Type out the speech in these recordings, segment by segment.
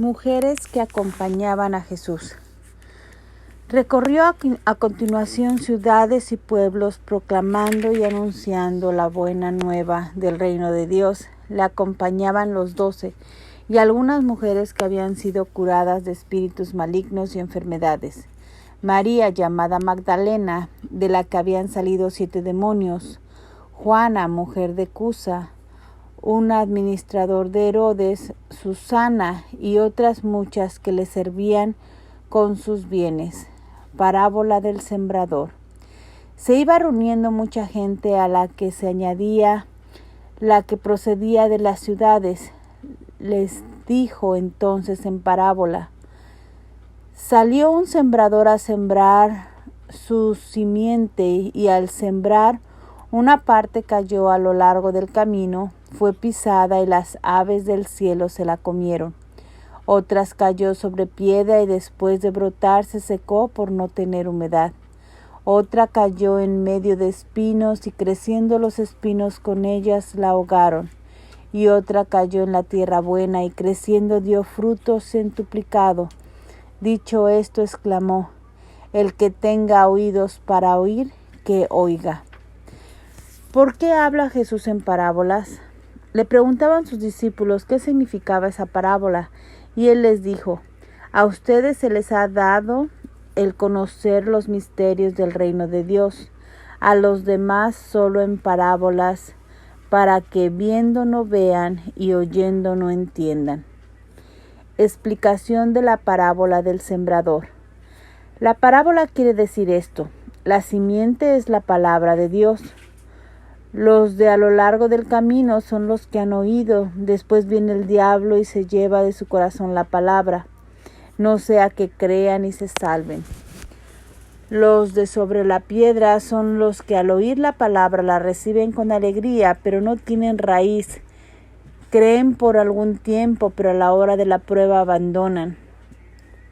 Mujeres que acompañaban a Jesús. Recorrió a continuación ciudades y pueblos proclamando y anunciando la buena nueva del reino de Dios. Le acompañaban los 12 y algunas mujeres que habían sido curadas de espíritus malignos y enfermedades. María, llamada Magdalena, de la que habían salido 7 demonios. Juana, mujer de Cusa, un administrador de Herodes, Susana y otras muchas que le servían con sus bienes. Parábola del sembrador. Se iba reuniendo mucha gente, a la que se añadía la que procedía de las ciudades. Les dijo entonces en parábola: salió un sembrador a sembrar su simiente, y al sembrar, una parte cayó a lo largo del camino, fue pisada y las aves del cielo se la comieron. Otras cayó sobre piedra y después de brotar se secó por no tener humedad. Otra cayó en medio de espinos y creciendo los espinos con ellas la ahogaron. Y otra cayó en la tierra buena y creciendo dio fruto centuplicado. Dicho esto, exclamó: el que tenga oídos para oír, que oiga. ¿Por qué habla Jesús en parábolas? Le preguntaban sus discípulos qué significaba esa parábola, y él les dijo: a ustedes se les ha dado el conocer los misterios del reino de Dios, a los demás solo en parábolas, para que viendo no vean y oyendo no entiendan. Explicación de la parábola del sembrador. La parábola quiere decir esto: la simiente es la palabra de Dios. Los de a lo largo del camino son los que han oído. Después viene el diablo y se lleva de su corazón la palabra, no sea que crean y se salven. Los de sobre la piedra son los que al oír la palabra la reciben con alegría, pero no tienen raíz. Creen por algún tiempo, pero a la hora de la prueba abandonan.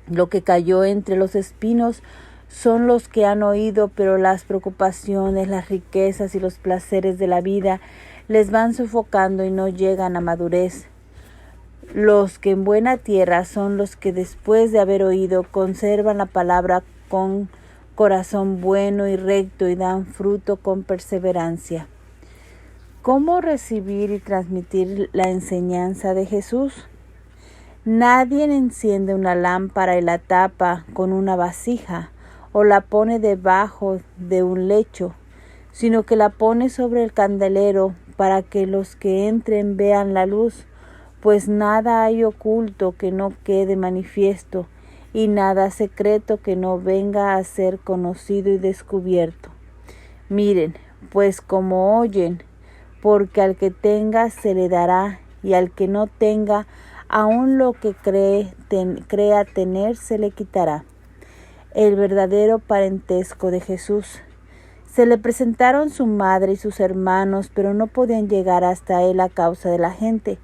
Lo que cayó entre los espinos son los que han oído, pero las preocupaciones, las riquezas y los placeres de la vida les van sofocando y no llegan a madurez. Los que en buena tierra son los que después de haber oído conservan la palabra con corazón bueno y recto y dan fruto con perseverancia. ¿Cómo recibir y transmitir la enseñanza de Jesús? Nadie enciende una lámpara y la tapa con una vasija o la pone debajo de un lecho, sino que la pone sobre el candelero para que los que entren vean la luz, pues nada hay oculto que no quede manifiesto, y nada secreto que no venga a ser conocido y descubierto. Miren, pues como oyen, porque al que tenga se le dará, y al que no tenga, aun lo que crea tener se le quitará. El verdadero parentesco de Jesús. Se le presentaron su madre y sus hermanos, pero no podían llegar hasta él a causa de la gente.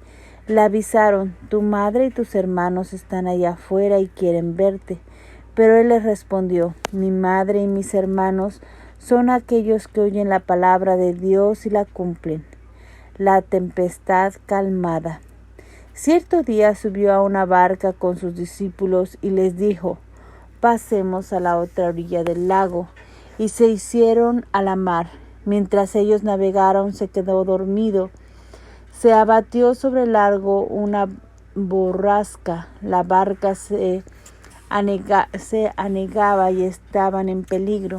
Le avisaron: tu madre y tus hermanos están allá afuera y quieren verte. Pero él les respondió: mi madre y mis hermanos son aquellos que oyen la palabra de Dios y la cumplen. La tempestad calmada. Cierto día subió a una barca con sus discípulos y les dijo: pasemos a la otra orilla del lago. Y se hicieron a la mar. Mientras ellos navegaron, se quedó dormido. Se abatió sobre el lago una borrasca. La barca se anegaba y estaban en peligro.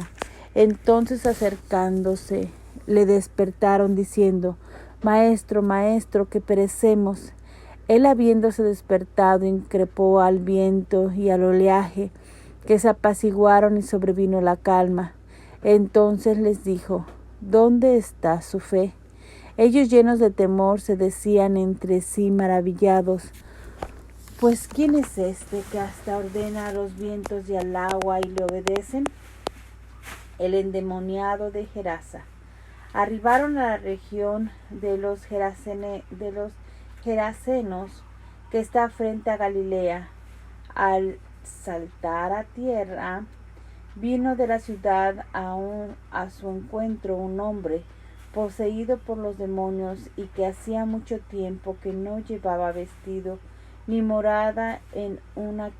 Entonces, acercándose, le despertaron diciendo: Maestro, maestro, que perecemos. Él, habiéndose despertado, increpó al viento y al oleaje, que se apaciguaron y sobrevino la calma. Entonces les dijo: ¿dónde está su fe? Ellos, llenos de temor, se decían entre sí maravillados: pues ¿quién es este que hasta ordena a los vientos y al agua y le obedecen? El endemoniado de Gerasa. Arribaron a la región de los Gerasenos, que está frente a Galilea. Al saltar a tierra, vino de la ciudad a su encuentro un hombre poseído por los demonios y que hacía mucho tiempo que no llevaba vestido ni morada en una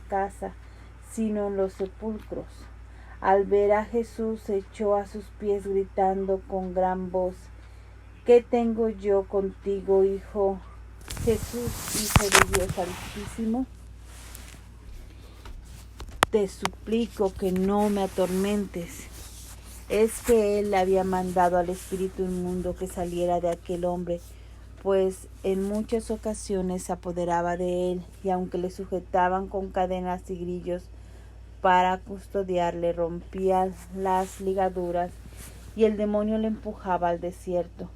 casa, sino en los sepulcros. Al ver a Jesús se echó a sus pies gritando con gran voz: ¿Qué tengo yo contigo, Hijo Jesús, Hijo de Dios Altísimo? Te suplico que no me atormentes. Es que él había mandado al espíritu inmundo que saliera de aquel hombre, pues en muchas ocasiones se apoderaba de él, y aunque le sujetaban con cadenas y grillos para custodiarle, rompía las ligaduras y el demonio le empujaba al desierto.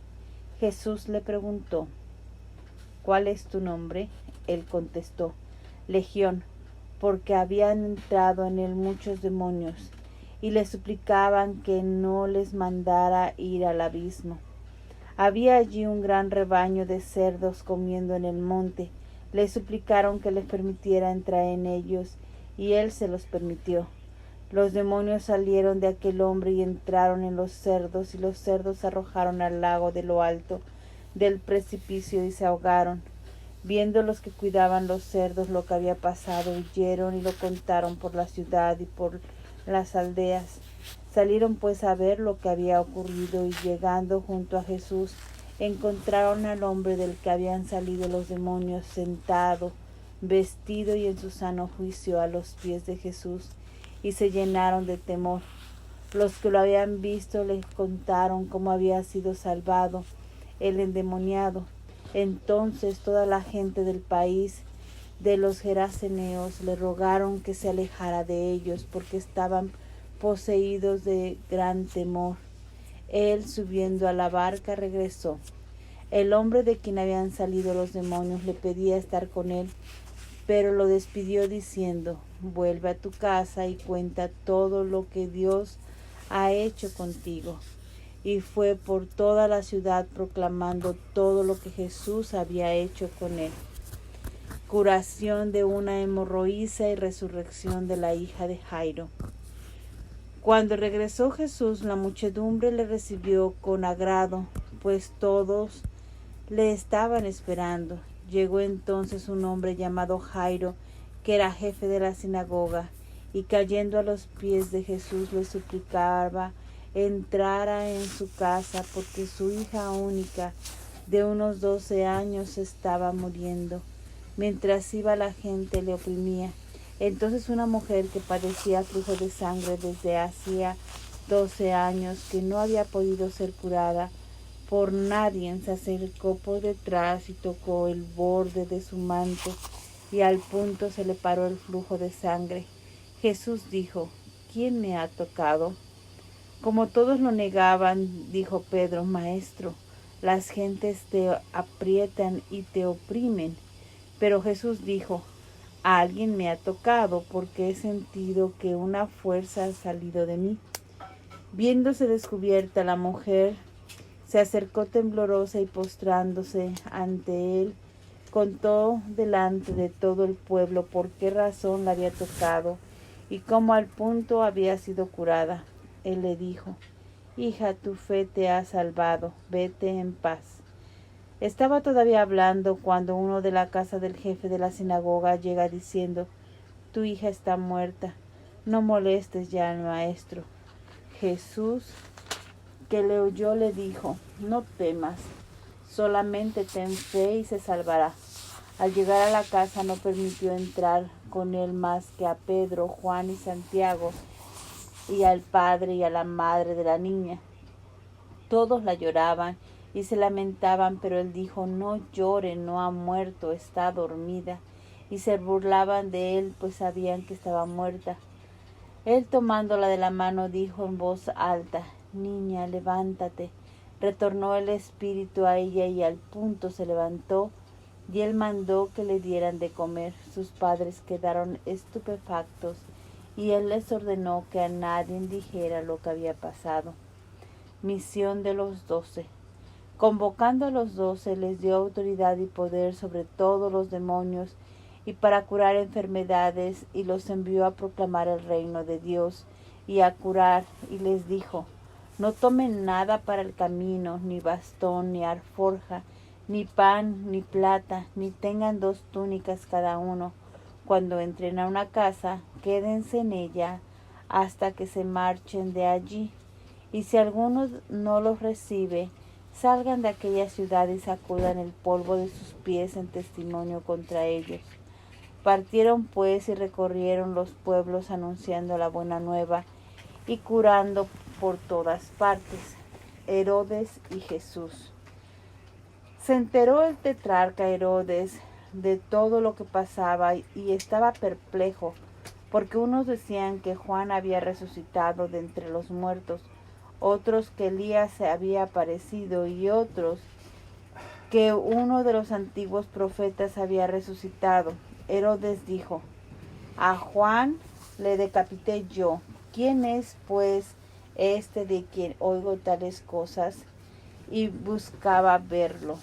Jesús le preguntó: ¿Cuál es tu nombre? Él contestó: Legión, porque habían entrado en él muchos demonios, y le suplicaban que no les mandara ir al abismo. Había allí un gran rebaño de cerdos comiendo en el monte. Le suplicaron que les permitiera entrar en ellos, y él se los permitió. Los demonios salieron de aquel hombre y entraron en los cerdos, y los cerdos se arrojaron al lago de lo alto del precipicio y se ahogaron. Viendo los que cuidaban los cerdos lo que había pasado, huyeron y lo contaron por la ciudad y por las aldeas. Salieron pues a ver lo que había ocurrido, y llegando junto a Jesús, encontraron al hombre del que habían salido los demonios sentado, vestido y en su sano juicio a los pies de Jesús, y se llenaron de temor. Los que lo habían visto le contaron cómo había sido salvado el endemoniado. Entonces toda la gente del país de los Geraseneos le rogaron que se alejara de ellos, porque estaban poseídos de gran temor. Él, subiendo a la barca, regresó. El hombre de quien habían salido los demonios le pedía estar con él, pero lo despidió diciendo: Vuelve a tu casa y cuenta todo lo que Dios ha hecho contigo. Y fue por toda la ciudad proclamando todo lo que Jesús había hecho con él. Curación de una hemorroísa y resurrección de la hija de Jairo. Cuando regresó Jesús, la muchedumbre le recibió con agrado, pues todos le estaban esperando. Llegó entonces un hombre llamado Jairo, que era jefe de la sinagoga, y cayendo a los pies de Jesús le suplicaba entrara en su casa, porque su hija única, de unos 12 años, estaba muriendo. Mientras iba la gente le oprimía. Entonces una mujer que padecía flujo de sangre desde hacía 12 años, que no había podido ser curada por nadie, se acercó por detrás y tocó el borde de su manto, y al punto se le paró el flujo de sangre. Jesús dijo: ¿Quién me ha tocado? Como todos lo negaban, dijo Pedro: Maestro, las gentes te aprietan y te oprimen. Pero Jesús dijo: Alguien me ha tocado, porque he sentido que una fuerza ha salido de mí. Viéndose descubierta, la mujer se acercó temblorosa y postrándose ante él, contó delante de todo el pueblo por qué razón la había tocado y cómo al punto había sido curada. Él le dijo: Hija, tu fe te ha salvado, vete en paz. Estaba todavía hablando cuando uno de la casa del jefe de la sinagoga llega diciendo: Tu hija está muerta, no molestes ya al maestro. Jesús, que le oyó, le dijo: No temas, solamente ten fe y se salvará. Al llegar a la casa no permitió entrar con él más que a Pedro, Juan y Santiago, y al padre y a la madre de la niña. Todos la lloraban y se lamentaban, pero él dijo: No llore, no ha muerto, está dormida. Y se burlaban de él, pues sabían que estaba muerta. Él, tomándola de la mano, dijo en voz alta: Niña, levántate. Retornó el espíritu a ella y al punto se levantó, y él mandó que le dieran de comer. Sus padres quedaron estupefactos, y él les ordenó que a nadie dijera lo que había pasado. Misión de los 12. Convocando a los 12, les dio autoridad y poder sobre todos los demonios y para curar enfermedades, y los envió a proclamar el reino de Dios y a curar, y les dijo: No tomen nada para el camino, ni bastón, ni alforja, ni pan, ni plata, ni tengan 2 túnicas cada uno. Cuando entren a una casa, quédense en ella hasta que se marchen de allí. Y si alguno no los recibe, salgan de aquella ciudad y sacudan el polvo de sus pies en testimonio contra ellos. Partieron pues y recorrieron los pueblos anunciando la buena nueva y curando por todas partes. Herodes y Jesús. Se enteró el tetrarca Herodes de todo lo que pasaba y estaba perplejo, porque unos decían que Juan había resucitado de entre los muertos, otros que Elías se había aparecido y otros que uno de los antiguos profetas había resucitado. Herodes dijo: a Juan le decapité yo. ¿Quién es, pues, este de quien oigo tales cosas? Y buscaba verlo.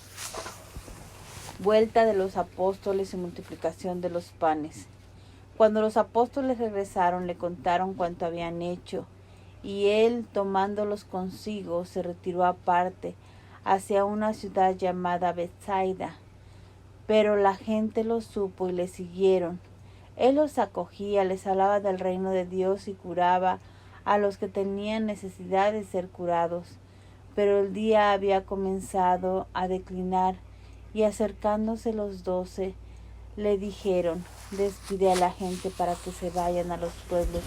Vuelta de los apóstoles y multiplicación de los panes. Cuando los apóstoles regresaron, le contaron cuanto habían hecho, y él, tomándolos consigo, se retiró aparte hacia una ciudad llamada Betsaida. Pero la gente lo supo y le siguieron. Él los acogía, les hablaba del reino de Dios y curaba a los que tenían necesidad de ser curados. Pero el día había comenzado a declinar, y acercándose los 12, le dijeron: despide a la gente para que se vayan a los pueblos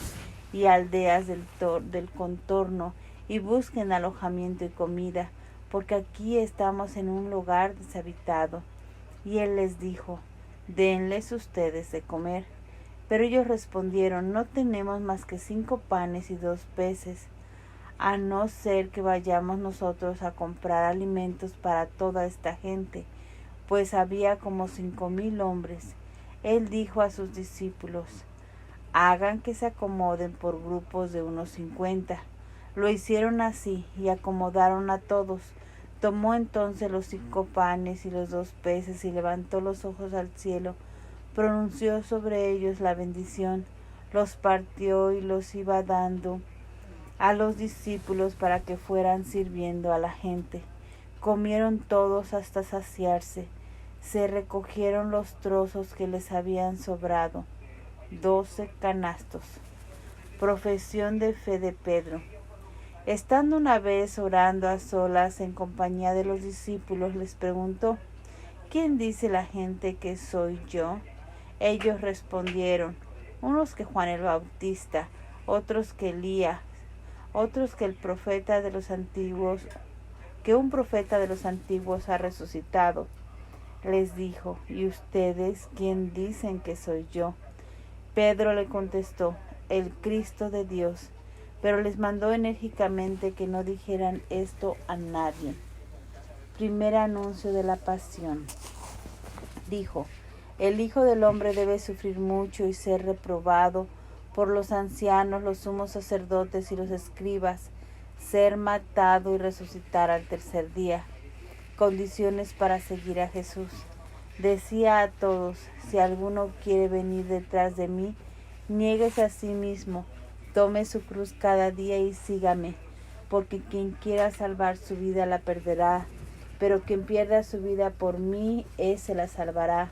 y aldeas del contorno y busquen alojamiento y comida, porque aquí estamos en un lugar deshabitado. Y él les dijo: denles ustedes de comer. Pero ellos respondieron: no tenemos más que 5 panes y 2 peces, a no ser que vayamos nosotros a comprar alimentos para toda esta gente, pues había como 5,000 hombres. Él dijo a sus discípulos: hagan que se acomoden por grupos de unos 50. Lo hicieron así y acomodaron a todos. Tomó entonces los 5 panes y los 2 peces y levantó los ojos al cielo, pronunció sobre ellos la bendición, los partió y los iba dando a los discípulos para que fueran sirviendo a la gente. Comieron todos hasta saciarse. Se recogieron los trozos que les habían sobrado, 12 canastos. Profesión de fe de Pedro. Estando una vez orando a solas en compañía de los discípulos, les preguntó: ¿quién dice la gente que soy yo? Ellos respondieron: unos que Juan el Bautista, otros que Elías, otros que un profeta de los antiguos ha resucitado. Les dijo: ¿y ustedes quién dicen que soy yo? Pedro le contestó: el Cristo de Dios. Pero les mandó enérgicamente que no dijeran esto a nadie. Primer anuncio de la pasión. Dijo: el Hijo del Hombre debe sufrir mucho y ser reprobado por los ancianos, los sumos sacerdotes y los escribas, ser matado y resucitar al tercer día. Condiciones para seguir a Jesús. Decía a todos: si alguno quiere venir detrás de mí, niéguese a sí mismo, tome su cruz cada día y sígame, porque quien quiera salvar su vida la perderá, pero quien pierda su vida por mí, ese la salvará.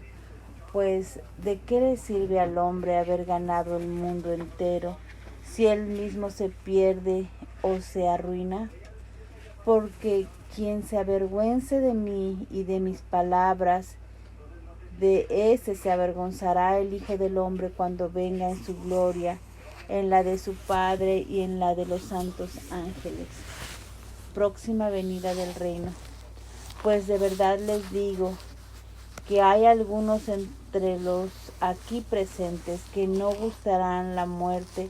Pues, ¿de qué le sirve al hombre haber ganado el mundo entero, si él mismo se pierde o se arruina? Porque quien se avergüence de mí y de mis palabras, de ese se avergonzará el Hijo del Hombre cuando venga en su gloria, en la de su Padre y en la de los santos ángeles. Próxima venida del reino. Pues de verdad les digo que hay algunos entre los aquí presentes que no gustarán la muerte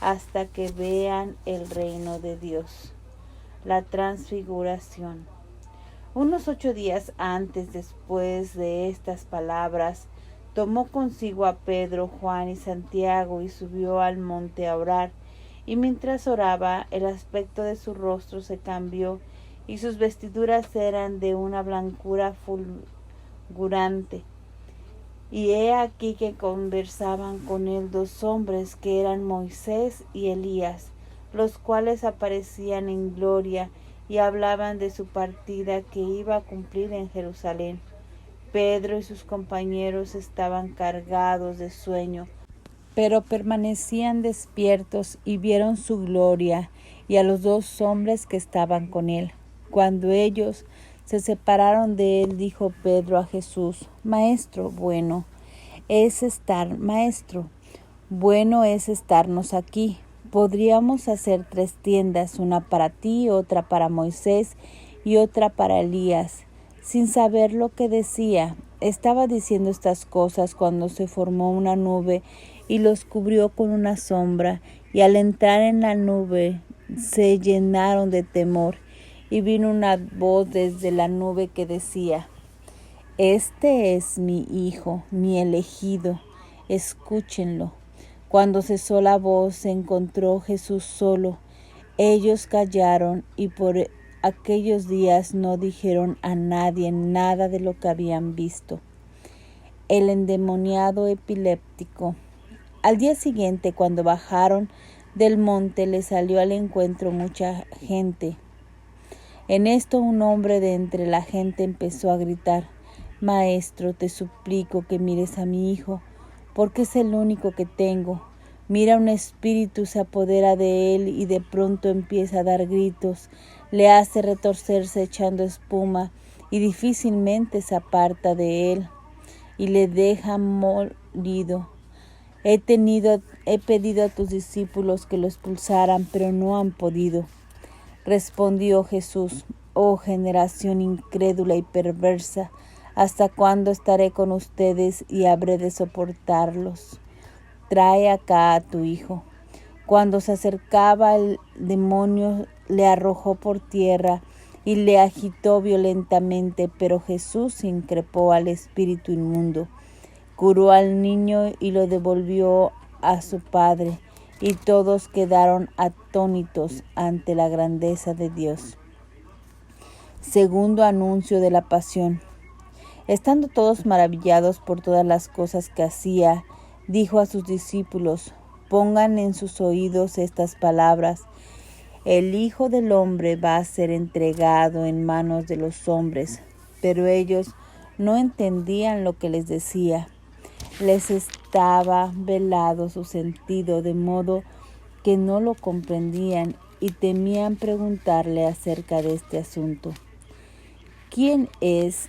hasta que vean el reino de Dios. La transfiguración. Unos 8 días antes, después de estas palabras, tomó consigo a Pedro, Juan y Santiago y subió al monte a orar. Y mientras oraba, el aspecto de su rostro se cambió y sus vestiduras eran de una blancura fulgurante. Y he aquí que conversaban con él 2 hombres que eran Moisés y Elías, los cuales aparecían en gloria y hablaban de su partida que iba a cumplir en Jerusalén. Pedro y sus compañeros estaban cargados de sueño, pero permanecían despiertos y vieron su gloria y a los 2 hombres que estaban con él. Cuando ellos se separaron de él, dijo Pedro a Jesús: Maestro, bueno es estarnos aquí. Podríamos hacer 3 tiendas, una para ti, otra para Moisés y otra para Elías. Sin saber lo que decía, estaba diciendo estas cosas cuando se formó una nube y los cubrió con una sombra, y al entrar en la nube se llenaron de temor, y vino una voz desde la nube que decía: Este es mi Hijo, mi elegido, escúchenlo. Cuando cesó la voz, se encontró Jesús solo. Ellos callaron y por aquellos días no dijeron a nadie nada de lo que habían visto. El endemoniado epiléptico. Al día siguiente, cuando bajaron del monte, le salió al encuentro mucha gente. En esto un hombre de entre la gente empezó a gritar: Maestro, te suplico que mires a mi hijo, porque es el único que tengo. Mira, un espíritu se apodera de él y de pronto empieza a dar gritos, le hace retorcerse echando espuma y difícilmente se aparta de él y le deja molido. He pedido a tus discípulos que lo expulsaran, pero no han podido. Respondió Jesús: Oh generación incrédula y perversa, ¿hasta cuándo estaré con ustedes y habré de soportarlos? Trae acá a tu hijo. Cuando se acercaba, el demonio le arrojó por tierra y le agitó violentamente, pero Jesús increpó al espíritu inmundo, curó al niño y lo devolvió a su padre, y todos quedaron atónitos ante la grandeza de Dios. Segundo anuncio de la pasión. Estando todos maravillados por todas las cosas que hacía, dijo a sus discípulos: Pongan en sus oídos estas palabras: El Hijo del Hombre va a ser entregado en manos de los hombres. Pero ellos no entendían lo que les decía. Les estaba velado su sentido, de modo que no lo comprendían y temían preguntarle acerca de este asunto. ¿Quién es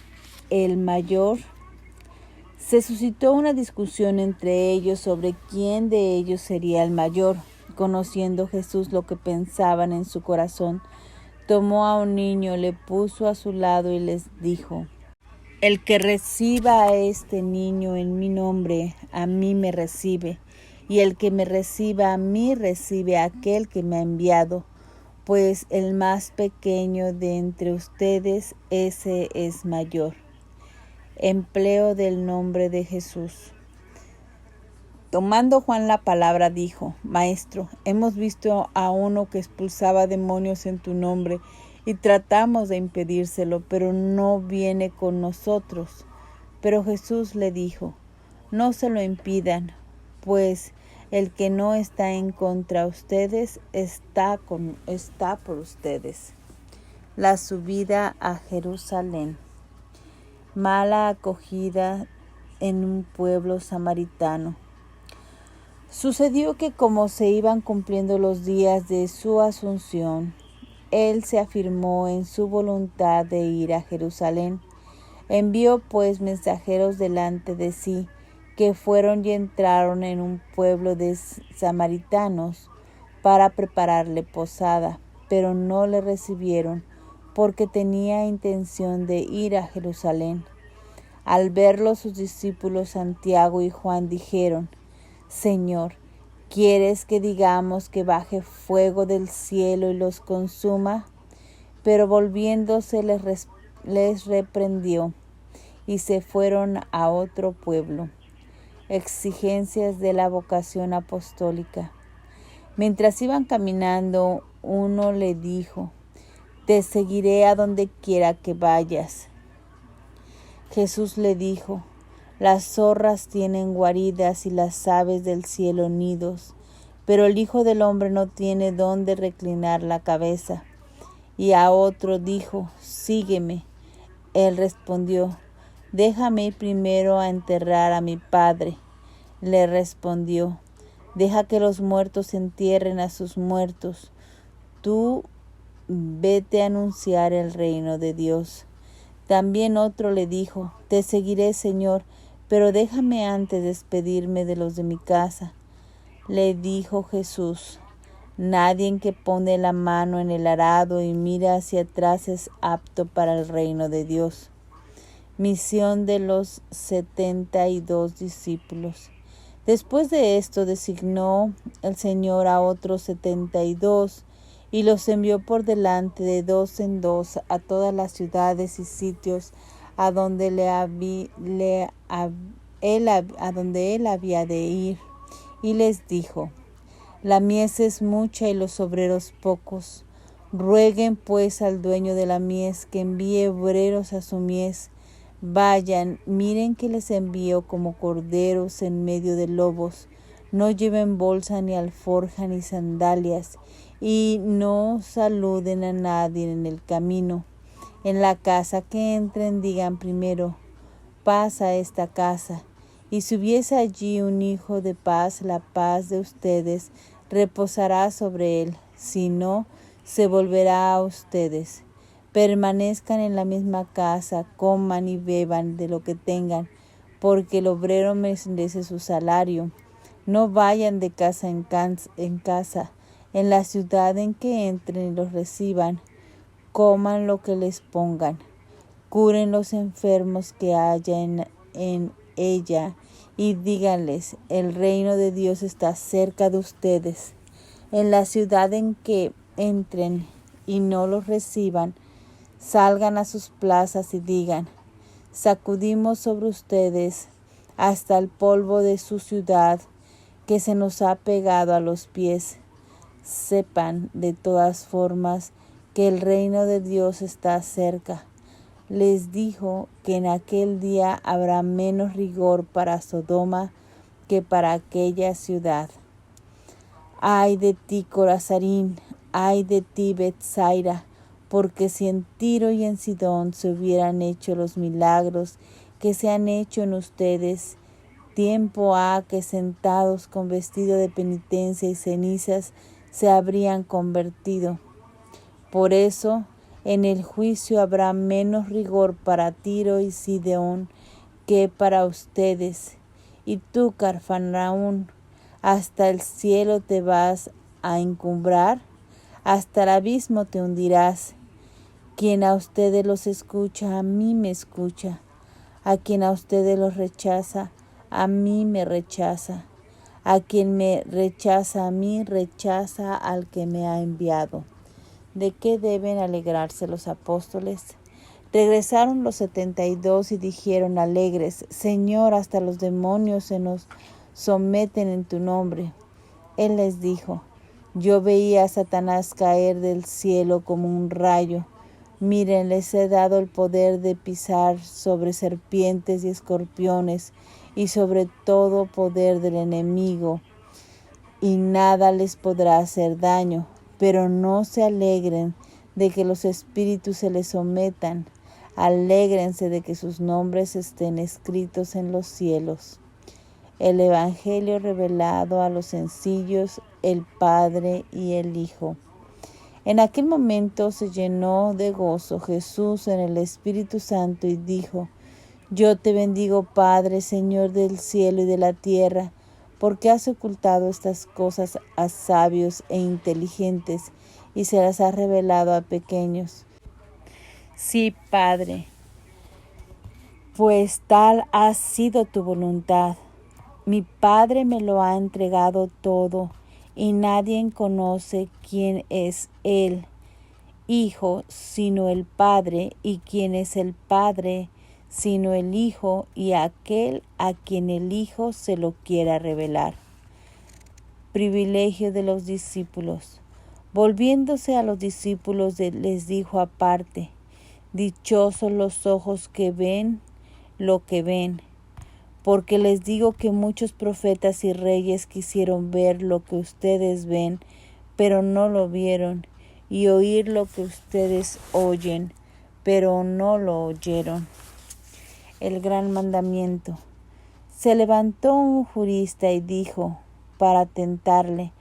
el mayor? Se suscitó una discusión entre ellos sobre quién de ellos sería el mayor. Conociendo Jesús lo que pensaban en su corazón, tomó a un niño, le puso a su lado y les dijo: El que reciba a este niño en mi nombre, a mí me recibe, y el que me reciba a mí, recibe a aquel que me ha enviado. Pues el más pequeño de entre ustedes, ese es mayor. Empleo del nombre de Jesús. Tomando Juan la palabra, dijo: Maestro, hemos visto a uno que expulsaba demonios en tu nombre, y tratamos de impedírselo, pero no viene con nosotros. Pero Jesús le dijo: No se lo impidan, pues el que no está en contra de ustedes está por ustedes. La subida a Jerusalén. Mala acogida en un pueblo samaritano. Sucedió que como se iban cumpliendo los días de su asunción, él se afirmó en su voluntad de ir a Jerusalén. Envió pues mensajeros delante de sí, que fueron y entraron en un pueblo de samaritanos para prepararle posada, pero no le recibieron, porque tenía intención de ir a Jerusalén. Al verlo, sus discípulos Santiago y Juan dijeron: Señor, ¿quieres que digamos que baje fuego del cielo y los consuma? Pero volviéndose les reprendió y se fueron a otro pueblo. Exigencias de la vocación apostólica. Mientras iban caminando, uno le dijo: Te seguiré a donde quiera que vayas. Jesús le dijo: Las zorras tienen guaridas y las aves del cielo nidos, pero el Hijo del Hombre no tiene dónde reclinar la cabeza. y a otro dijo: sígueme. Él respondió: déjame ir primero a enterrar a mi padre. Le respondió: deja que los muertos entierren a sus muertos. Tú vete a anunciar el reino de Dios. También otro le dijo: te seguiré, Señor, pero déjame antes despedirme de los de mi casa. Le dijo Jesús: nadie que pone la mano en el arado y mira hacia atrás es apto para el reino de Dios. Misión de los 72 discípulos. Después de esto designó el Señor a otros 72 y los envió por delante de dos en dos a todas las ciudades y sitios a donde él había de ir. Y les dijo: la mies es mucha y los obreros pocos. Rueguen pues al dueño de la mies que envíe obreros a su mies. Vayan, miren que les envío como corderos en medio de lobos. No lleven bolsa ni alforja ni sandalias, y no saluden a nadie en el camino. En la casa que entren digan primero: paz a esta casa. Y si hubiese allí un hijo de paz, la paz de ustedes reposará sobre él. Si no, se volverá a ustedes. Permanezcan en la misma casa, coman y beban de lo que tengan, porque el obrero merece su salario. No vayan de casa en casa. En la ciudad en que entren y los reciban, coman lo que les pongan. Curen los enfermos que haya en ella, y díganles: el reino de Dios está cerca de ustedes. En la ciudad en que entren y no los reciban, salgan a sus plazas y digan: sacudimos sobre ustedes hasta el polvo de su ciudad que se nos ha pegado a los pies. Sepan de todas formas que el reino de Dios está cerca. Les dijo que en aquel día habrá menos rigor para Sodoma que para aquella ciudad. Ay de ti, Corazarín, ay de ti, Betsaida, porque si en Tiro y en Sidón se hubieran hecho los milagros que se han hecho en ustedes, tiempo ha que sentados con vestido de penitencia y cenizas se habrían convertido. Por eso, en el juicio habrá menos rigor para Tiro y Sidón que para ustedes. Y tú, Cafarnaúm, ¿hasta el cielo te vas a encumbrar? Hasta el abismo te hundirás. Quien a ustedes los escucha, a mí me escucha. A quien a ustedes los rechaza, a mí me rechaza. A quien me rechaza a mí, rechaza al que me ha enviado. ¿De qué deben alegrarse los apóstoles? Regresaron los 72 y dijeron alegres: Señor, hasta los demonios se nos someten en tu nombre. Él les dijo: yo veía a Satanás caer del cielo como un rayo. Miren, les he dado el poder de pisar sobre serpientes y escorpiones y sobre todo poder del enemigo, y nada les podrá hacer daño. Pero no se alegren de que los espíritus se les sometan. Alégrense de que sus nombres estén escritos en los cielos. El Evangelio revelado a los sencillos, el Padre y el Hijo. En aquel momento se llenó de gozo Jesús en el Espíritu Santo y dijo: yo te bendigo, Padre, Señor del cielo y de la tierra, porque has ocultado estas cosas a sabios e inteligentes y se las has revelado a pequeños. Sí, Padre, pues tal ha sido tu voluntad. Mi Padre me lo ha entregado todo, y nadie conoce quién es el Hijo sino el Padre, y quién es el Padre sino el Hijo, y aquel a quien el Hijo se lo quiera revelar. Privilegio de los discípulos. Volviéndose a los discípulos les dijo aparte: dichosos los ojos que ven lo que ven, porque les digo que muchos profetas y reyes quisieron ver lo que ustedes ven, pero no lo vieron, y oír lo que ustedes oyen, pero no lo oyeron. El gran mandamiento. Se levantó un jurista y dijo, para tentarle,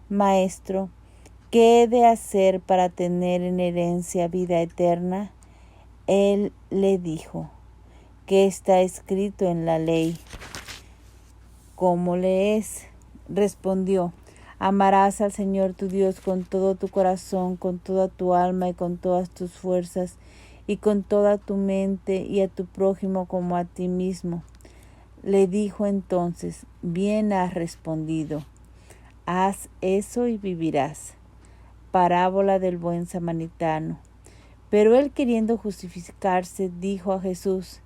Maestro, ¿qué he de hacer para tener en herencia vida eterna? Él le dijo, ¿qué está escrito en la ley? ¿Cómo lees? Respondió, amarás al Señor tu Dios con todo tu corazón, con toda tu alma y con todas tus fuerzas, y con toda tu mente, y a tu prójimo como a ti mismo. Le dijo entonces, bien has respondido, haz eso y vivirás. Parábola del buen samaritano. Pero él, queriendo justificarse, dijo a Jesús,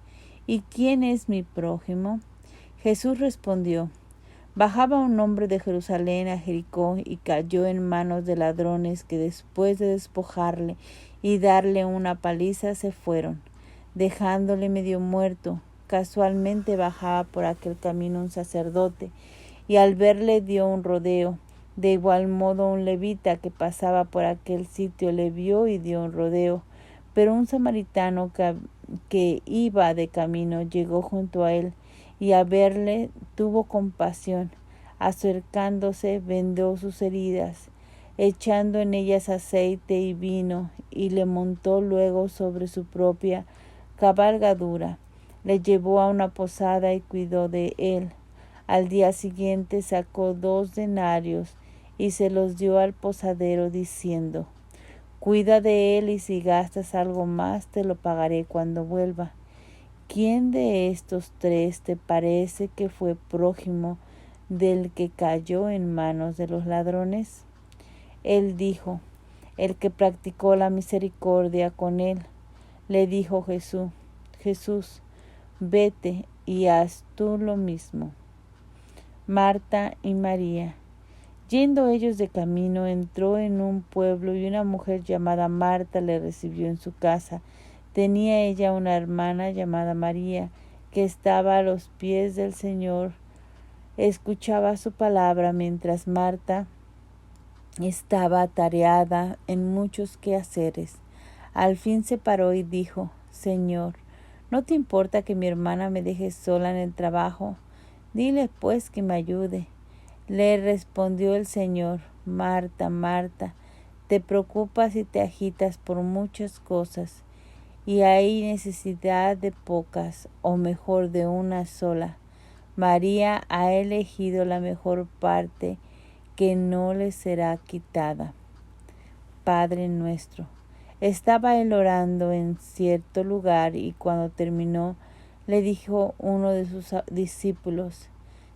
¿y quién es mi prójimo? Jesús respondió, bajaba un hombre de Jerusalén a Jericó y cayó en manos de ladrones que después de despojarle y darle una paliza se fueron, dejándole medio muerto. Casualmente bajaba por aquel camino un sacerdote y al verle dio un rodeo. De igual modo un levita que pasaba por aquel sitio le vio y dio un rodeo. Pero un samaritano que iba de camino llegó junto a él y a verle tuvo compasión. Acercándose vendó sus heridas, echando en ellas aceite y vino, y le montó luego sobre su propia cabalgadura. Le llevó a una posada y cuidó de él. Al día siguiente sacó 2 denarios y se los dio al posadero diciendo, cuida de él y si gastas algo más te lo pagaré cuando vuelva. ¿Quién de estos 3 te parece que fue prójimo del que cayó en manos de los ladrones? Él dijo, el que practicó la misericordia con él. Le dijo Jesús, vete y haz tú lo mismo. Marta y María. Yendo ellos de camino, entró en un pueblo y una mujer llamada Marta le recibió en su casa. Tenía ella una hermana llamada María, que estaba a los pies del Señor. Escuchaba su palabra mientras Marta estaba atareada en muchos quehaceres. Al fin se paró y dijo, Señor, ¿no te importa que mi hermana me deje sola en el trabajo? Dile pues que me ayude. Le respondió el Señor, Marta, Marta, te preocupas y te agitas por muchas cosas, y hay necesidad de pocas, o mejor de una sola. María ha elegido la mejor parte, que no le será quitada. Padre nuestro. Estaba él orando en cierto lugar y cuando terminó, le dijo uno de sus discípulos,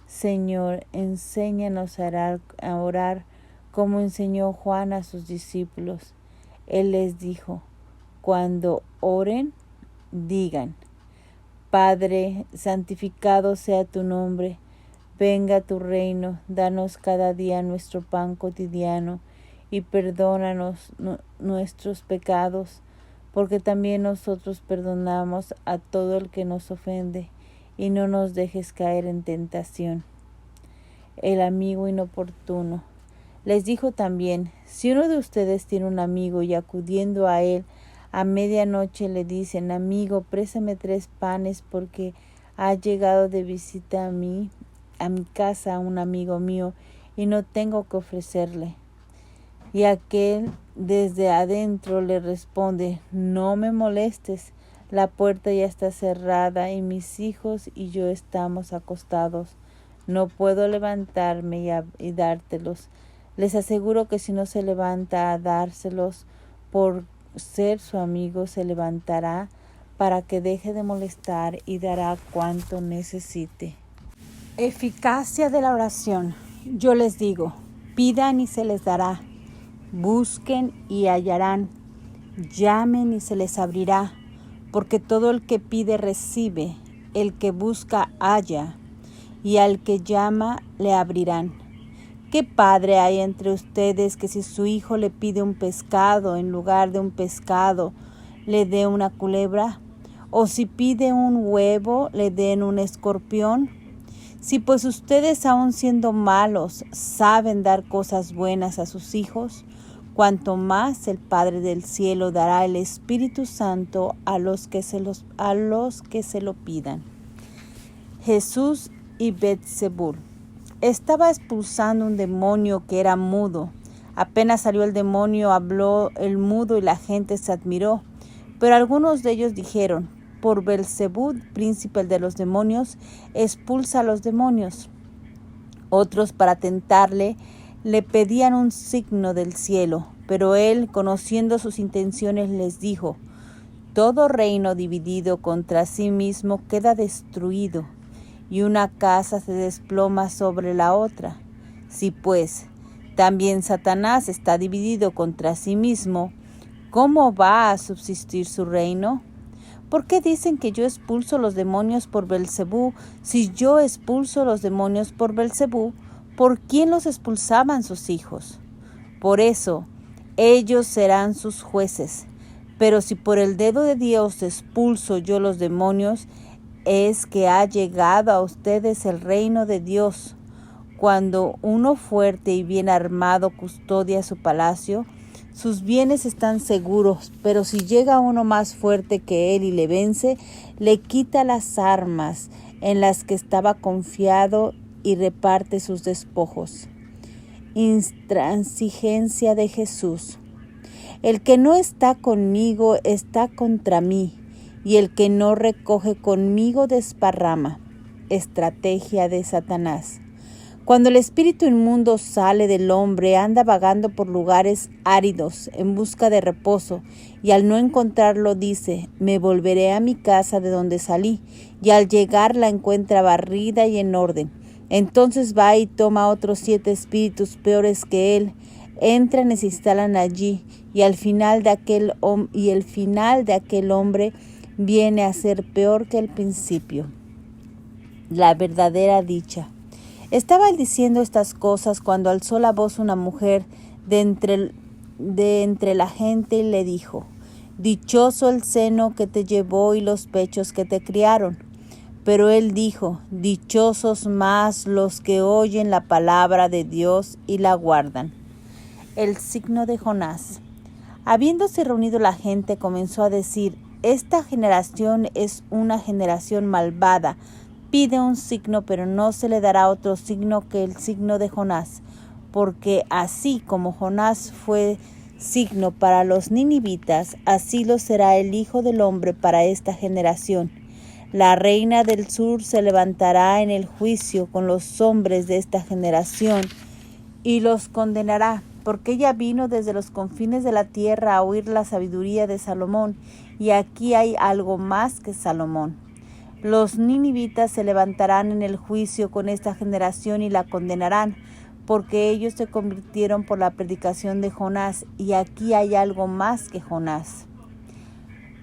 Señor, enséñanos a orar como enseñó Juan a sus discípulos. Él les dijo, cuando oren, digan, Padre, santificado sea tu nombre, venga tu reino, danos cada día nuestro pan cotidiano y perdónanos nuestros pecados, porque también nosotros perdonamos a todo el que nos ofende, y no nos dejes caer en tentación. El amigo inoportuno. Les dijo también, si uno de ustedes tiene un amigo y acudiendo a él a medianoche le dicen, amigo, préstame 3 panes porque ha llegado de visita a mi casa un amigo mío y no tengo que ofrecerle. Y aquel desde adentro le responde, no me molestes, la puerta ya está cerrada y mis hijos y yo estamos acostados. No puedo levantarme y dártelos. Les aseguro que si no se levanta a dárselos por ser su amigo, se levantará para que deje de molestar y dará cuanto necesite. Eficacia de la oración. Yo les digo, pidan y se les dará. Busquen y hallarán, llamen y se les abrirá, porque todo el que pide recibe, el que busca halla, y al que llama le abrirán. ¿Qué padre hay entre ustedes que si su hijo le pide un pescado, en lugar de un pescado, le dé una culebra? ¿O si pide un huevo, le den un escorpión? Si pues ustedes, aun siendo malos, saben dar cosas buenas a sus hijos, cuanto más el Padre del cielo dará el Espíritu Santo a los que se lo pidan. Jesús y Beelzebul. Estaba expulsando un demonio que era mudo. Apenas salió el demonio, habló el mudo y la gente se admiró. Pero algunos de ellos dijeron: por Beelzebul, príncipe de los demonios, expulsa a los demonios. Otros, para tentarle, le pedían un signo del cielo, pero él, conociendo sus intenciones, les dijo: todo reino dividido contra sí mismo queda destruido, y una casa se desploma sobre la otra. Si pues también Satanás está dividido contra sí mismo, ¿cómo va a subsistir su reino? ¿Por qué dicen que yo expulso los demonios por Beelzebú? Si yo expulso los demonios por Beelzebú, ¿por quién los expulsaban sus hijos? Por eso, ellos serán sus jueces. Pero si por el dedo de Dios expulso yo los demonios, es que ha llegado a ustedes el reino de Dios. Cuando uno fuerte y bien armado custodia su palacio, sus bienes están seguros, pero si llega uno más fuerte que él y le vence, le quita las armas en las que estaba confiado y reparte sus despojos. Intransigencia de Jesús. El que no está conmigo está contra mí, y el que no recoge conmigo desparrama. Estrategia de Satanás. Cuando el espíritu inmundo sale del hombre, anda vagando por lugares áridos en busca de reposo, y al no encontrarlo dice: me volveré a mi casa de donde salí, y al llegar la encuentra barrida y en orden. Entonces va y toma otros 7 espíritus peores que él, entran y se instalan allí, y el final de aquel hombre viene a ser peor que el principio. La verdadera dicha. Estaba él diciendo estas cosas cuando alzó la voz una mujer de entre la gente y le dijo: dichoso el seno que te llevó y los pechos que te criaron. Pero él dijo: dichosos más los que oyen la palabra de Dios y la guardan. El signo de Jonás. Habiéndose reunido la gente, comenzó a decir: esta generación es una generación malvada. Pide un signo, pero no se le dará otro signo que el signo de Jonás, porque así como Jonás fue signo para los ninivitas, así lo será el Hijo del Hombre para esta generación. La reina del sur se levantará en el juicio con los hombres de esta generación y los condenará, porque ella vino desde los confines de la tierra a oír la sabiduría de Salomón, y aquí hay algo más que Salomón. Los ninivitas se levantarán en el juicio con esta generación y la condenarán, porque ellos se convirtieron por la predicación de Jonás, y aquí hay algo más que Jonás.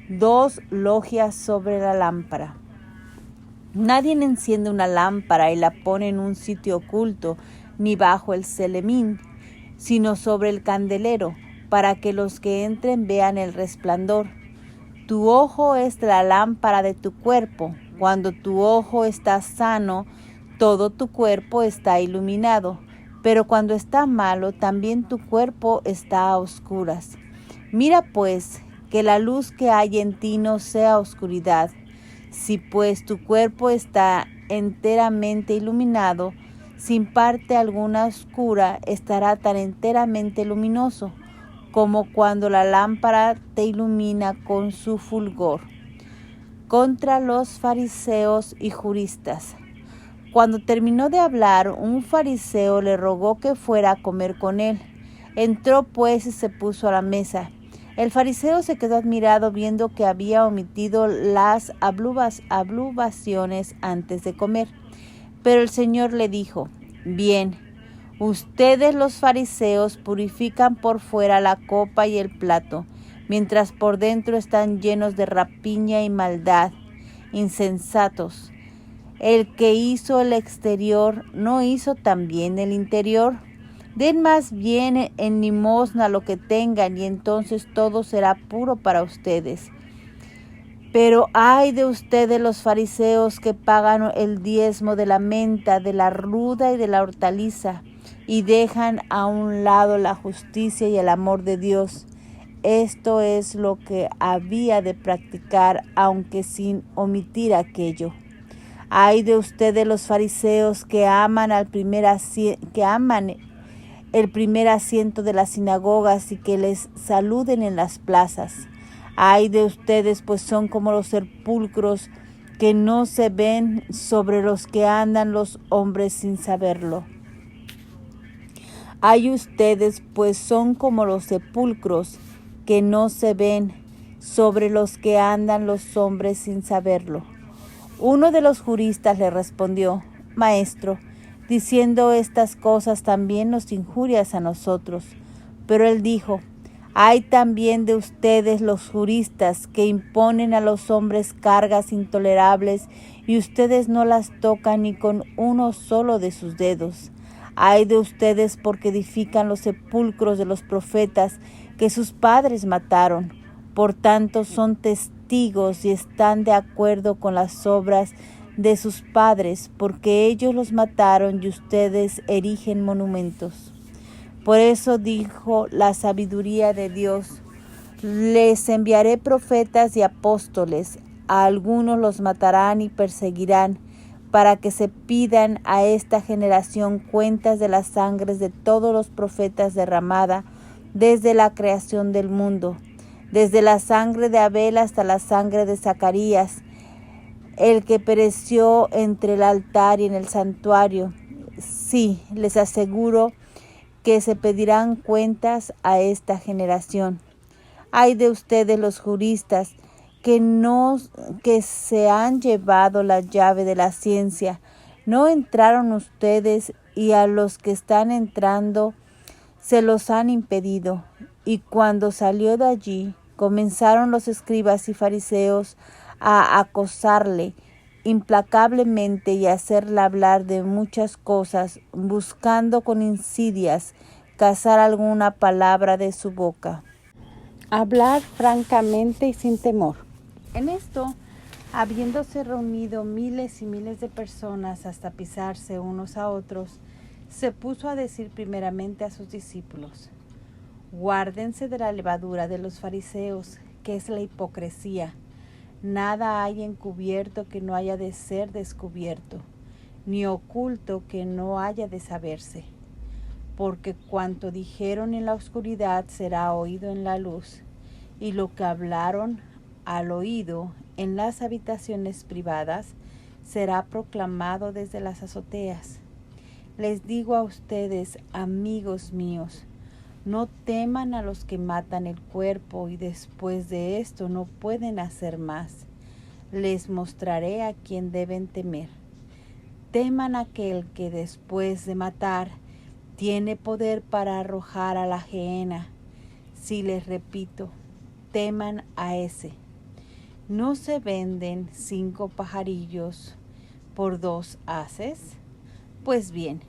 2 logias sobre la lámpara. Nadie enciende una lámpara y la pone en un sitio oculto, ni bajo el celemín, sino sobre el candelero, para que los que entren vean el resplandor. Tu ojo es la lámpara de tu cuerpo. Cuando tu ojo está sano, todo tu cuerpo está iluminado. Pero cuando está malo, también tu cuerpo está a oscuras. Mira pues, que la luz que hay en ti no sea oscuridad. Si pues tu cuerpo está enteramente iluminado, sin parte alguna oscura, estará tan enteramente luminoso como cuando la lámpara te ilumina con su fulgor. Contra los fariseos y juristas. Cuando terminó de hablar, un fariseo le rogó que fuera a comer con él. Entró pues y se puso a la mesa. El fariseo se quedó admirado viendo que había omitido las abluciones antes de comer. Pero el Señor le dijo: bien, ustedes los fariseos purifican por fuera la copa y el plato, mientras por dentro están llenos de rapiña y maldad. Insensatos. El que hizo el exterior, ¿no hizo también el interior? Den más bien en limosna lo que tengan, y entonces todo será puro para ustedes. Pero ay de ustedes los fariseos, que pagan el diezmo de la menta, de la ruda y de la hortaliza, y dejan a un lado la justicia y el amor de Dios. Esto es lo que había de practicar, aunque sin omitir aquello. Ay de ustedes los fariseos que aman el primer asiento de las sinagogas y que les saluden en las plazas. Ay de ustedes, pues son como los sepulcros que no se ven, sobre los que andan los hombres sin saberlo. Ay ustedes, pues son como los sepulcros que no se ven, sobre los que andan los hombres sin saberlo. Uno de los juristas le respondió: Maestro, diciendo estas cosas también nos injurias a nosotros. Pero él dijo: Hay también de ustedes los juristas que imponen a los hombres cargas intolerables y ustedes no las tocan ni con uno solo de sus dedos. Ay de ustedes porque edifican los sepulcros de los profetas que sus padres mataron. Por tanto son testigos y están de acuerdo con las obras de sus padres, porque ellos los mataron y ustedes erigen monumentos. Por eso dijo la sabiduría de Dios: les enviaré profetas y apóstoles, a algunos los matarán y perseguirán, para que se pidan a esta generación cuentas de las sangres de todos los profetas derramada desde la creación del mundo, desde la sangre de Abel hasta la sangre de Zacarías, el que pereció entre el altar y en el santuario. Sí, les aseguro que se pedirán cuentas a esta generación. Ay de ustedes los juristas que se han llevado la llave de la ciencia. No entraron ustedes, y a los que están entrando se los han impedido. Y cuando salió de allí, comenzaron los escribas y fariseos a acosarle implacablemente y a hacerle hablar de muchas cosas, buscando con insidias cazar alguna palabra de su boca. Hablar francamente y sin temor. En esto, habiéndose reunido miles y miles de personas hasta pisarse unos a otros, se puso a decir primeramente a sus discípulos: guárdense de la levadura de los fariseos, que es la hipocresía. Nada hay encubierto que no haya de ser descubierto, ni oculto que no haya de saberse. Porque cuanto dijeron en la oscuridad será oído en la luz, y lo que hablaron al oído en las habitaciones privadas será proclamado desde las azoteas. Les digo a ustedes, amigos míos, no teman a los que matan el cuerpo y después de esto no pueden hacer más. Les mostraré a quién deben temer. Teman a aquel que después de matar tiene poder para arrojar a la gehenna. Si les repito, teman a ese. ¿No se venden 5 pajarillos por 2 haces? Pues bien,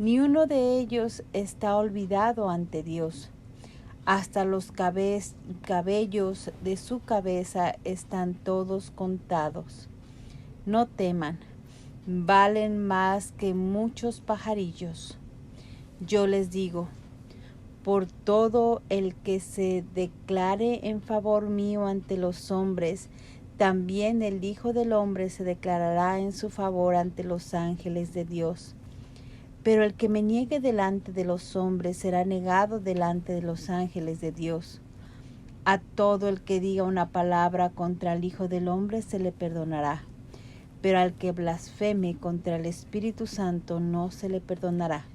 ni uno de ellos está olvidado ante Dios. Hasta los cabellos de su cabeza están todos contados. No teman, valen más que muchos pajarillos. Yo les digo, por todo el que se declare en favor mío ante los hombres, también el Hijo del Hombre se declarará en su favor ante los ángeles de Dios. Pero el que me niegue delante de los hombres será negado delante de los ángeles de Dios. A todo el que diga una palabra contra el Hijo del Hombre se le perdonará, pero al que blasfeme contra el Espíritu Santo no se le perdonará.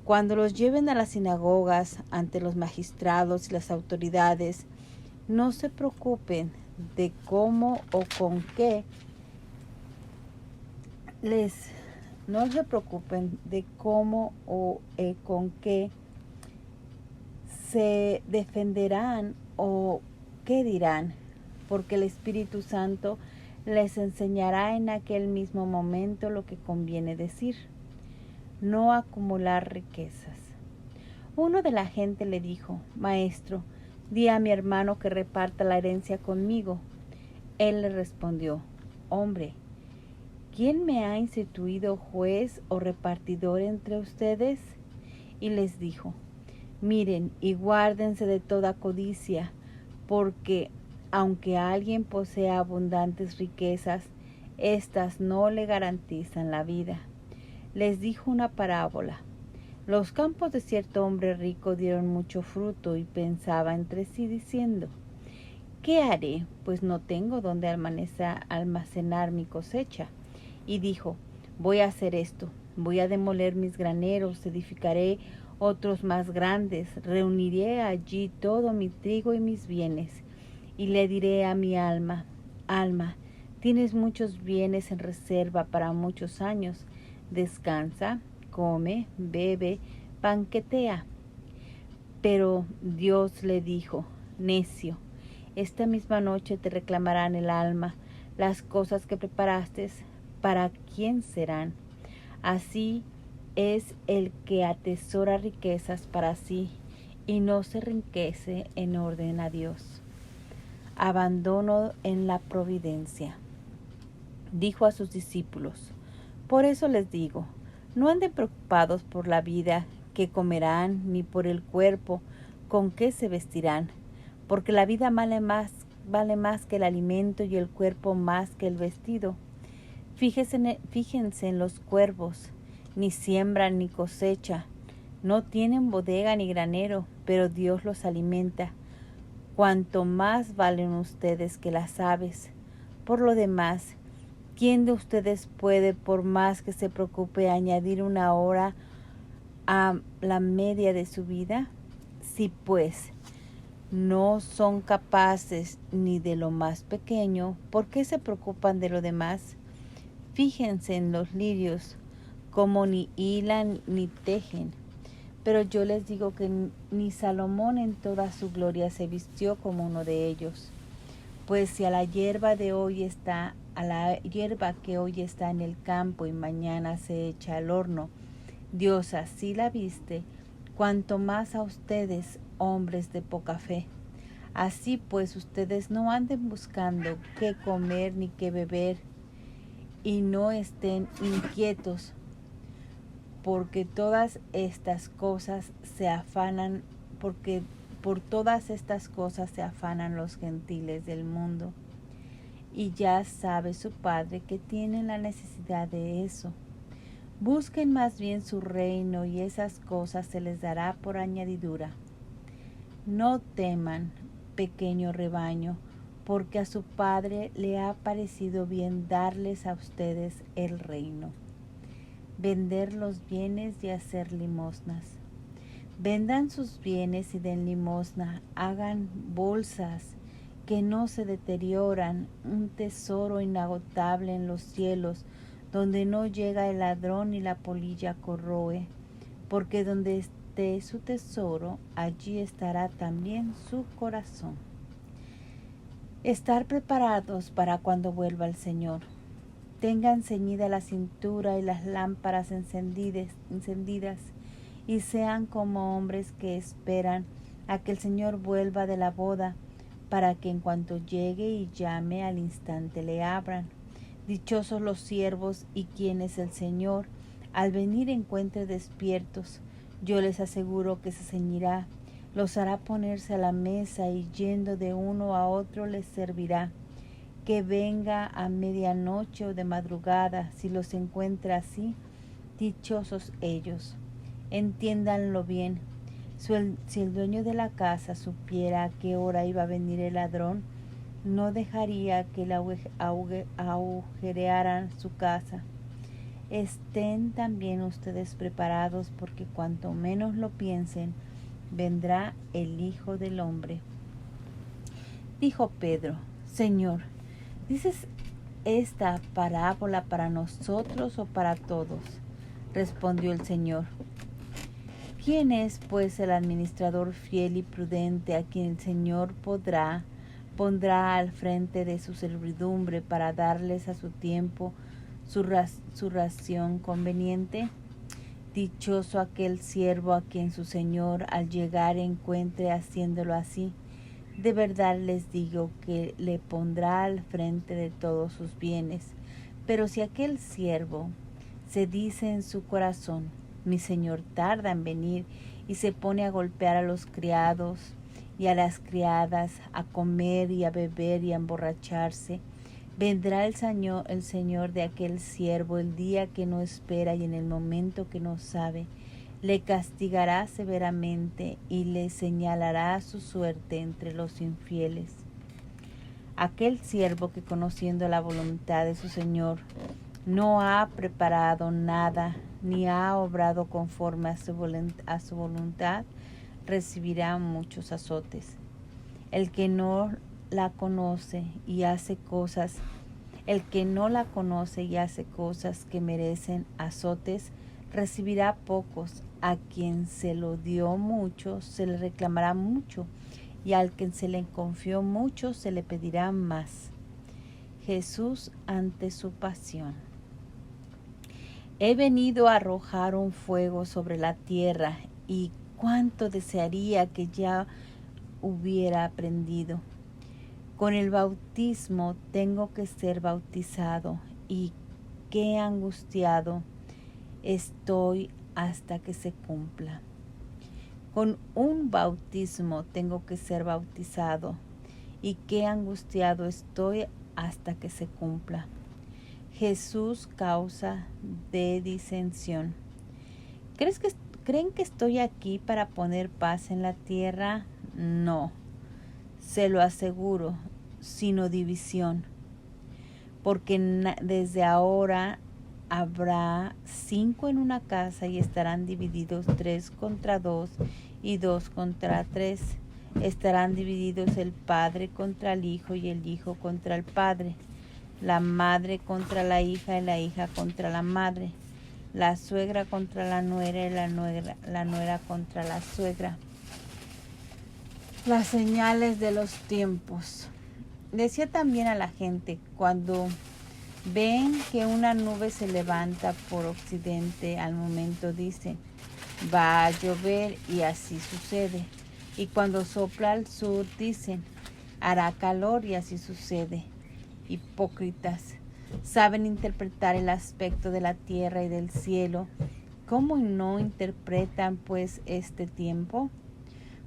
Cuando los lleven a las sinagogas ante los magistrados y las autoridades, no se preocupen de cómo o con qué con qué se defenderán o qué dirán, porque el Espíritu Santo les enseñará en aquel mismo momento lo que conviene decir. No acumular riquezas. Uno de la gente le dijo: Maestro, di a mi hermano que reparta la herencia conmigo. Él le respondió: Hombre, ¿quién me ha instituido juez o repartidor entre ustedes? y les dijo: miren y guárdense de toda codicia, porque aunque alguien posea abundantes riquezas, éstas no le garantizan la vida. Les dijo una parábola. Los campos de cierto hombre rico dieron mucho fruto, y pensaba entre sí diciendo: ¿qué haré? Pues no tengo donde almacenar mi cosecha. Y dijo: voy a hacer esto. Voy a demoler mis graneros, edificaré otros más grandes, reuniré allí todo mi trigo y mis bienes. Y le diré a mi alma: alma, tienes muchos bienes en reserva para muchos años. Descansa, come, bebe, banquetea. Pero Dios le dijo: necio, esta misma noche te reclamarán el alma. Las cosas que preparaste, ¿para quién serán? Así es el que atesora riquezas para sí y no se enriquece en orden a Dios. Abandono en la providencia. Dijo a sus discípulos: por eso les digo, no anden preocupados por la vida que comerán, ni por el cuerpo con que se vestirán, porque la vida vale más que el alimento, y el cuerpo más que el vestido. Fíjense en los cuervos, ni siembran ni cosecha, no tienen bodega ni granero, pero Dios los alimenta. Cuanto más valen ustedes que las aves. Por lo demás, ¿quién de ustedes puede, por más que se preocupe, añadir una hora a la media de su vida? Si pues no son capaces ni de lo más pequeño, ¿por qué se preocupan de lo demás? Fíjense en los lirios, como ni hilan ni tejen. Pero yo les digo que ni Salomón en toda su gloria se vistió como uno de ellos. Pues si a la hierba que hoy está en el campo y mañana se echa al horno, Dios así la viste, cuanto más a ustedes, hombres de poca fe. Así pues, ustedes no anden buscando qué comer ni qué beber, y no estén inquietos, porque todas estas cosas se afanan, porque por todas estas cosas se afanan los gentiles del mundo. Y ya sabe su Padre que tienen la necesidad de eso. Busquen más bien su reino, y esas cosas se les dará por añadidura. No teman, pequeño rebaño, porque a su Padre le ha parecido bien darles a ustedes el reino. Vender los bienes y hacer limosnas. Vendan sus bienes y den limosna. Hagan bolsas que no se deterioran, un tesoro inagotable en los cielos, donde no llega el ladrón y la polilla corroe. Porque donde esté su tesoro, allí estará también su corazón. Estar preparados para cuando vuelva el Señor. Tengan ceñida la cintura y las lámparas encendidas, y sean como hombres que esperan a que el Señor vuelva de la boda, para que en cuanto llegue y llame, al instante le abran. Dichosos los siervos y quienes el Señor al venir encuentre despiertos. Yo les aseguro que se ceñirá, los hará ponerse a la mesa, y yendo de uno a otro les servirá. Que venga a medianoche o de madrugada, si los encuentra así, dichosos ellos. Entiéndanlo bien. Si el dueño de la casa supiera a qué hora iba a venir el ladrón, no dejaría que le agujerearan su casa. Estén también ustedes preparados, porque cuanto menos lo piensen, vendrá el Hijo del Hombre. Dijo Pedro: Señor, ¿dices esta parábola para nosotros o para todos? Respondió el Señor: ¿quién es pues el administrador fiel y prudente, a quien el Señor pondrá al frente de su servidumbre para darles a su tiempo su ración conveniente? Dichoso aquel siervo a quien su Señor al llegar encuentre haciéndolo así. De verdad les digo que le pondrá al frente de todos sus bienes. Pero si aquel siervo se dice en su corazón: Mi señor tarda en venir y se pone a golpear a los criados y a las criadas, a comer y a beber y a emborracharse. Vendrá el señor de aquel siervo el día que no espera y en el momento que no sabe. Le castigará severamente y le señalará su suerte entre los infieles. Aquel siervo que, conociendo la voluntad de su señor, no ha preparado nada ni ha obrado conforme a su voluntad, recibirá muchos azotes. El que no la conoce y hace cosas que merecen azotes, recibirá pocos. A quien se lo dio mucho, se le reclamará mucho, y al que se le confió mucho, se le pedirá más. Jesús ante su pasión. He venido a arrojar un fuego sobre la tierra, y cuánto desearía que ya hubiera aprendido. Con el bautismo tengo que ser bautizado, y qué angustiado estoy hasta que se cumpla. Con un bautismo tengo que ser bautizado, y qué angustiado estoy hasta que se cumpla. Jesús, causa de disensión. ¿Creen que estoy aquí para poner paz en la tierra? No, se lo aseguro, sino división. Porque desde ahora habrá 5 en una casa y estarán divididos 3 contra 2 y 2 contra 3. Estarán divididos el padre contra el hijo y el hijo contra el padre, la madre contra la hija y la hija contra la madre, la suegra contra la nuera y la nuera contra la suegra. Las señales de los tiempos. Decía también a la gente, cuando ven que una nube se levanta por occidente, al momento dicen, va a llover, y así sucede. Y cuando sopla al sur dicen, hará calor, y así sucede. Hipócritas, saben interpretar el aspecto de la tierra y del cielo. ¿Cómo no interpretan pues este tiempo?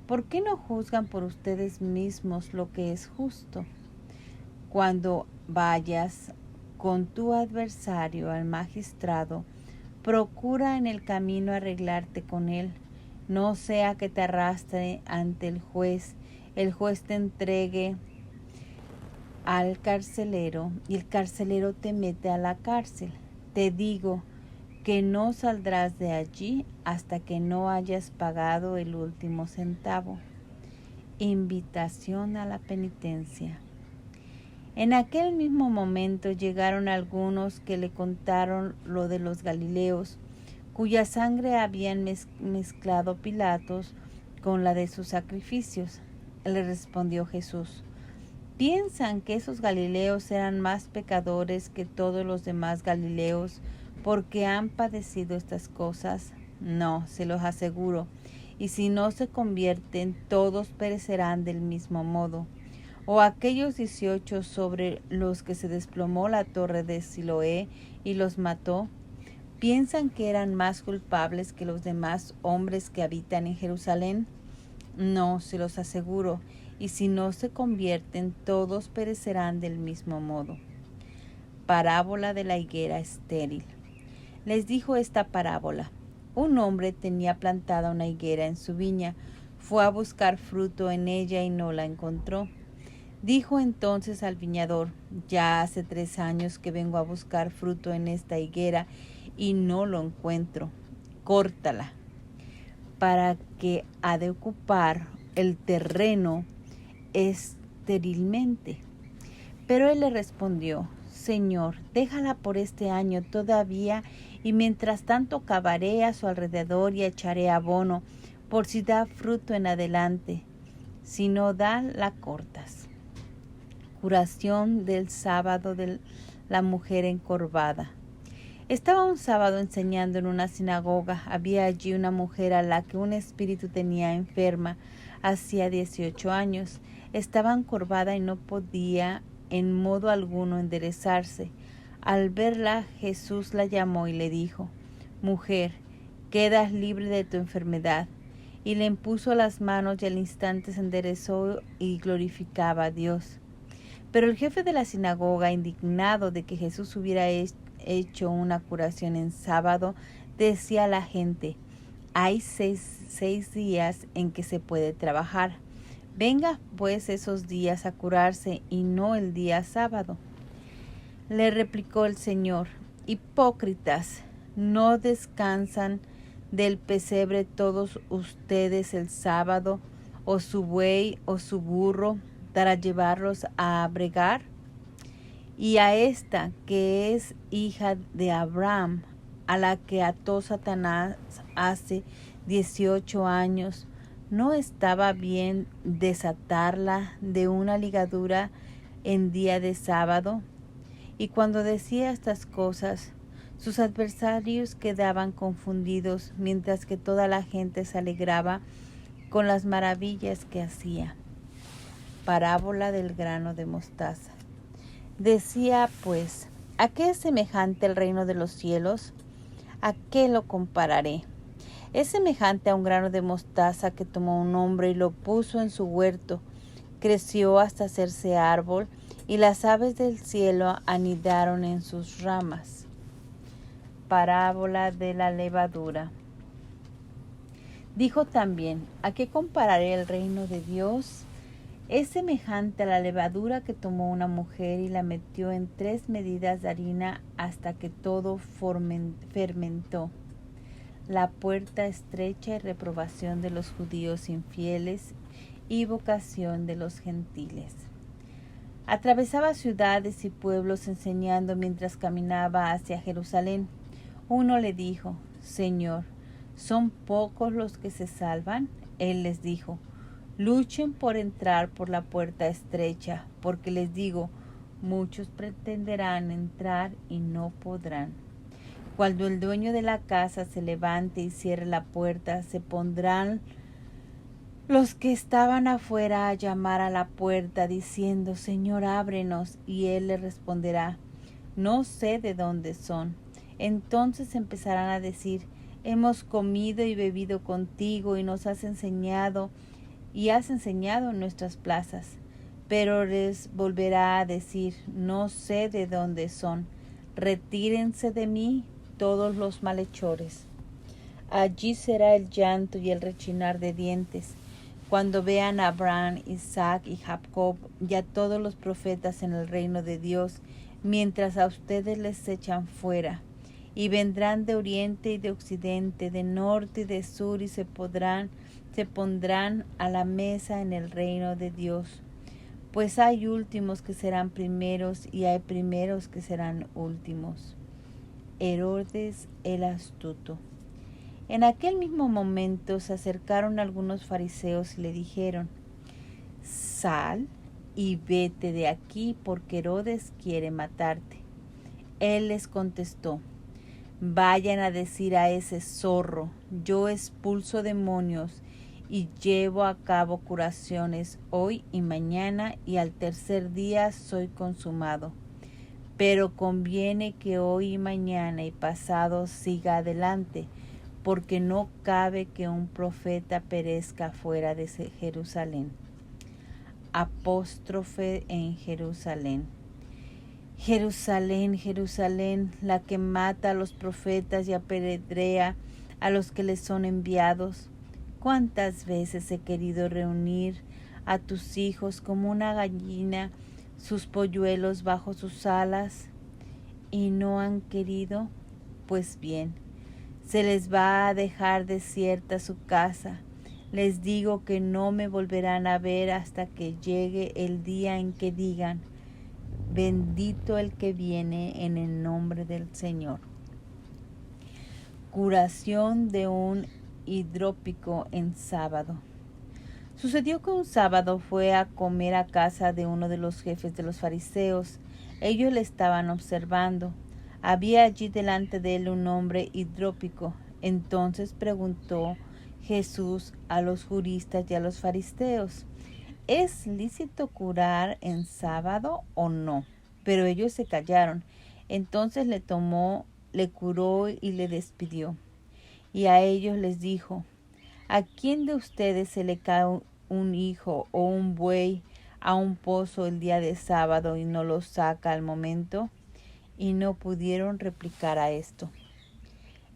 ¿Por qué no juzgan por ustedes mismos lo que es justo? Cuando vayas con tu adversario al magistrado, procura en el camino arreglarte con él, no sea que te arrastre ante el juez te entregue al carcelero y el carcelero te mete a la cárcel. Te digo que no saldrás de allí hasta que no hayas pagado el último centavo. Invitación a la penitencia. En aquel mismo momento llegaron algunos que le contaron lo de los Galileos, cuya sangre habían mezclado Pilatos con la de sus sacrificios. Le respondió Jesús, ¿piensan que esos Galileos eran más pecadores que todos los demás Galileos porque han padecido estas cosas? No, se los aseguro, y si no se convierten, todos perecerán del mismo modo. O aquellos 18 sobre los que se desplomó la torre de Siloé y los mató, ¿piensan que eran más culpables que los demás hombres que habitan en Jerusalén? No, se los aseguro, y si no se convierten, todos perecerán del mismo modo. Parábola de la higuera estéril. Les dijo esta parábola. Un hombre tenía plantada una higuera en su viña, fue a buscar fruto en ella y no la encontró. Dijo entonces al viñador, ya hace 3 años que vengo a buscar fruto en esta higuera y no lo encuentro. Córtala, para que ha de ocupar el terreno esterilmente. Pero él le respondió, Señor, déjala por este año todavía, y mientras tanto cavaré a su alrededor y echaré abono, por si da fruto en adelante. Si no da, la cortas. Curación del sábado de la mujer encorvada. Estaba un sábado enseñando en una sinagoga. Había allí una mujer a la que un espíritu tenía enferma hacía 18 años. Estaba encorvada y no podía en modo alguno enderezarse. Al verla, Jesús la llamó y le dijo, Mujer, quedas libre de tu enfermedad. Y le impuso las manos y al instante se enderezó y glorificaba a Dios. Pero el jefe de la sinagoga, indignado de que Jesús hubiera hecho una curación en sábado, decía a la gente: hay seis días en que se puede trabajar. Venga pues esos días a curarse y no el día sábado. Le replicó el Señor: hipócritas, ¿no descansan del pesebre todos ustedes el sábado, o su buey o su burro, para llevarlos a bregar? Y a esta, que es hija de Abraham, a la que ató Satanás hace 18 años, ¿no estaba bien desatarla de una ligadura en día de sábado? Y cuando decía estas cosas, sus adversarios quedaban confundidos, mientras que toda la gente se alegraba con las maravillas que hacía. Parábola del grano de mostaza. Decía pues: ¿a qué es semejante el reino de los cielos? ¿A qué lo compararé? Es semejante a un grano de mostaza que tomó un hombre y lo puso en su huerto. Creció hasta hacerse árbol, y las aves del cielo anidaron en sus ramas. Parábola de la levadura. Dijo también: ¿a qué compararé el reino de Dios? Es semejante a la levadura que tomó una mujer y la metió en 3 medidas de harina hasta que todo fermentó. La puerta estrecha y reprobación de los judíos infieles y vocación de los gentiles. Atravesaba ciudades y pueblos enseñando mientras caminaba hacia Jerusalén. Uno le dijo: Señor, ¿son pocos los que se salvan? Él les dijo: luchen por entrar por la puerta estrecha, porque les digo, muchos pretenderán entrar y no podrán. Cuando el dueño de la casa se levante y cierre la puerta, se pondrán los que estaban afuera a llamar a la puerta, diciendo: Señor, ábrenos. Y él les responderá: no sé de dónde son. Entonces empezarán a decir: hemos comido y bebido contigo y nos has enseñado en nuestras plazas. Pero les volverá a decir: no sé de dónde son. Retírense de mí todos los malhechores. Allí será el llanto y el rechinar de dientes, cuando vean a Abraham, Isaac y Jacob y a todos los profetas en el reino de Dios, mientras a ustedes les echan fuera. Y vendrán de oriente y de occidente, de norte y de sur, y se pondrán a la mesa en el reino de Dios. Pues hay últimos que serán primeros, y hay primeros que serán últimos. Herodes el astuto. En aquel mismo momento se acercaron algunos fariseos y le dijeron: sal y vete de aquí, porque Herodes quiere matarte. Él les contestó: vayan a decir a ese zorro: yo expulso demonios y llevo a cabo curaciones hoy y mañana, y al tercer día soy consumado. Pero conviene que hoy y mañana y pasado siga adelante, porque no cabe que un profeta perezca fuera de Jerusalén. Apóstrofe en Jerusalén. Jerusalén, Jerusalén, la que mata a los profetas y apedrea a los que les son enviados. ¿Cuántas veces he querido reunir a tus hijos como una gallina sus polluelos bajo sus alas, y no han querido? Pues bien, se les va a dejar desierta su casa. Les digo que no me volverán a ver hasta que llegue el día en que digan: bendito el que viene en el nombre del Señor. Curación de un hidrópico en sábado. Sucedió que un sábado fue a comer a casa de uno de los jefes de los fariseos. Ellos le estaban observando. Había allí delante de él un hombre hidrópico. Entonces preguntó Jesús a los juristas y a los fariseos: ¿es lícito curar en sábado o no? Pero ellos se callaron. Entonces le tomó, le curó y le despidió. Y a ellos les dijo: ¿A quién de ustedes se le cae un hijo o un buey a un pozo el día de sábado y no lo saca al momento? Y no pudieron replicar a esto.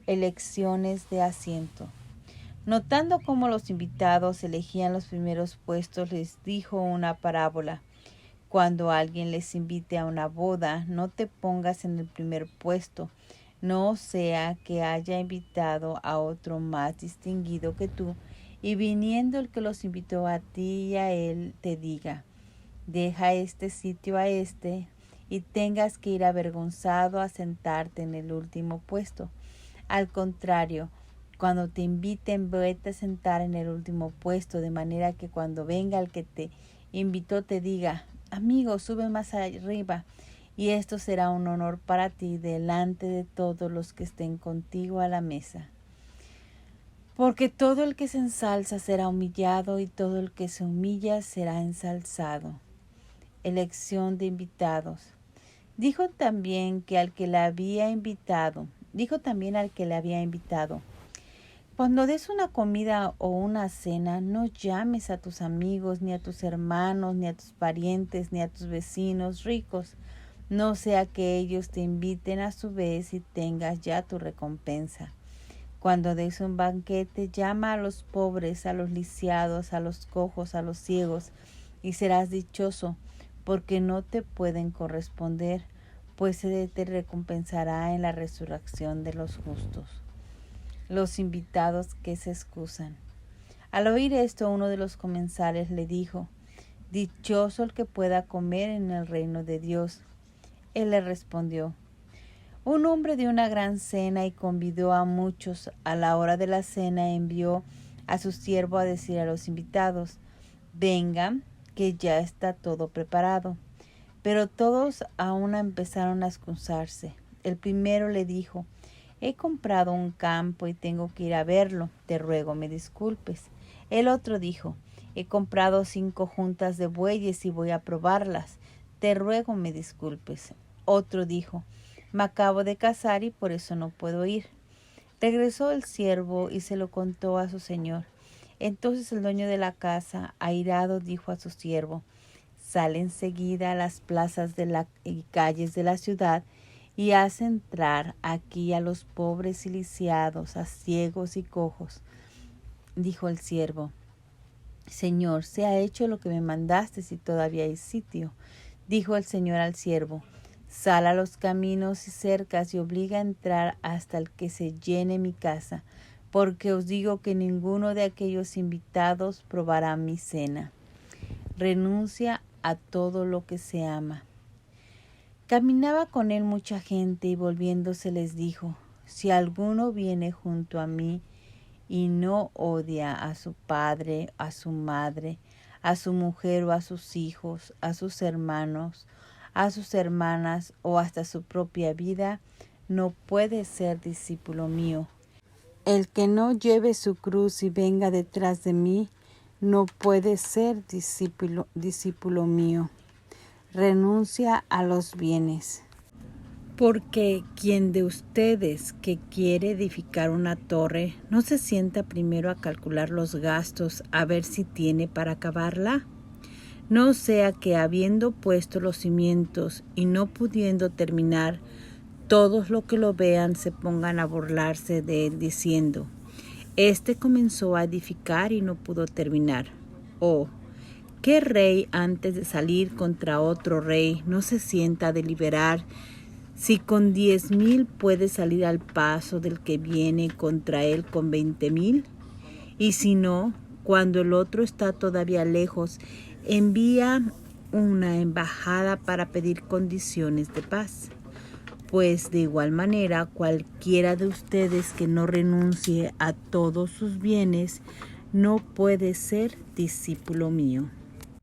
Elecciones de asiento. Notando cómo los invitados elegían los primeros puestos, les dijo una parábola. Cuando alguien les invite a una boda, no te pongas en el primer puesto, no sea que haya invitado a otro más distinguido que tú, y viniendo el que los invitó a ti y a él, te diga: deja este sitio a este, y tengas que ir avergonzado a sentarte en el último puesto. Al contrario, cuando te inviten, vete a sentar en el último puesto, de manera que cuando venga el que te invitó te diga: amigo, sube más arriba, y esto será un honor para ti delante de todos los que estén contigo a la mesa. Porque todo el que se ensalza será humillado, y todo el que se humilla será ensalzado. Elección de invitados. Dijo también al que le había invitado: cuando des una comida o una cena, no llames a tus amigos, ni a tus hermanos, ni a tus parientes, ni a tus vecinos ricos, no sea que ellos te inviten a su vez y tengas ya tu recompensa. Cuando des un banquete, llama a los pobres, a los lisiados, a los cojos, a los ciegos, y serás dichoso, porque no te pueden corresponder, pues se te recompensará en la resurrección de los justos. Los invitados que se excusan. Al oír esto, uno de los comensales le dijo: dichoso el que pueda comer en el reino de Dios. Él le respondió: un hombre dio una gran cena y convidó a muchos. A la hora de la cena envió a su siervo a decir a los invitados: vengan, que ya está todo preparado. Pero todos a una empezaron a excusarse. El primero le dijo: he comprado un campo y tengo que ir a verlo, te ruego me disculpes. El otro dijo: he comprado 5 juntas de bueyes y voy a probarlas, te ruego me disculpes. Otro dijo: me acabo de casar y por eso no puedo ir. Regresó el siervo y se lo contó a su señor. Entonces el dueño de la casa, airado, dijo a su siervo: sale enseguida a las plazas y calles de la ciudad y haz entrar aquí a los pobres y lisiados, a ciegos y cojos. Dijo el siervo: Señor, se ha hecho lo que me mandaste y todavía hay sitio. Dijo el Señor al siervo: sal a los caminos y cercas y obliga a entrar hasta el que se llene mi casa, porque os digo que ninguno de aquellos invitados probará mi cena. Renuncia a todo lo que se ama. Caminaba con él mucha gente y volviéndose les dijo: si alguno viene junto a mí y no odia a su padre, a su madre, a su mujer o a sus hijos, a sus hermanos, a sus hermanas o hasta su propia vida, no puede ser discípulo mío. El que no lleve su cruz y venga detrás de mí, no puede ser discípulo mío. Renuncia a los bienes. Porque quien de ustedes que quiere edificar una torre, ¿no se sienta primero a calcular los gastos a ver si tiene para acabarla? No sea que habiendo puesto los cimientos y no pudiendo terminar, todos los que lo vean se pongan a burlarse de él diciendo: este comenzó a edificar y no pudo terminar. Oh, ¿qué rey antes de salir contra otro rey no se sienta a deliberar si con 10,000 puede salir al paso del que viene contra él con 20,000? Y si no, cuando el otro está todavía lejos, envía una embajada para pedir condiciones de paz. Pues de igual manera, cualquiera de ustedes que no renuncie a todos sus bienes, no puede ser discípulo mío.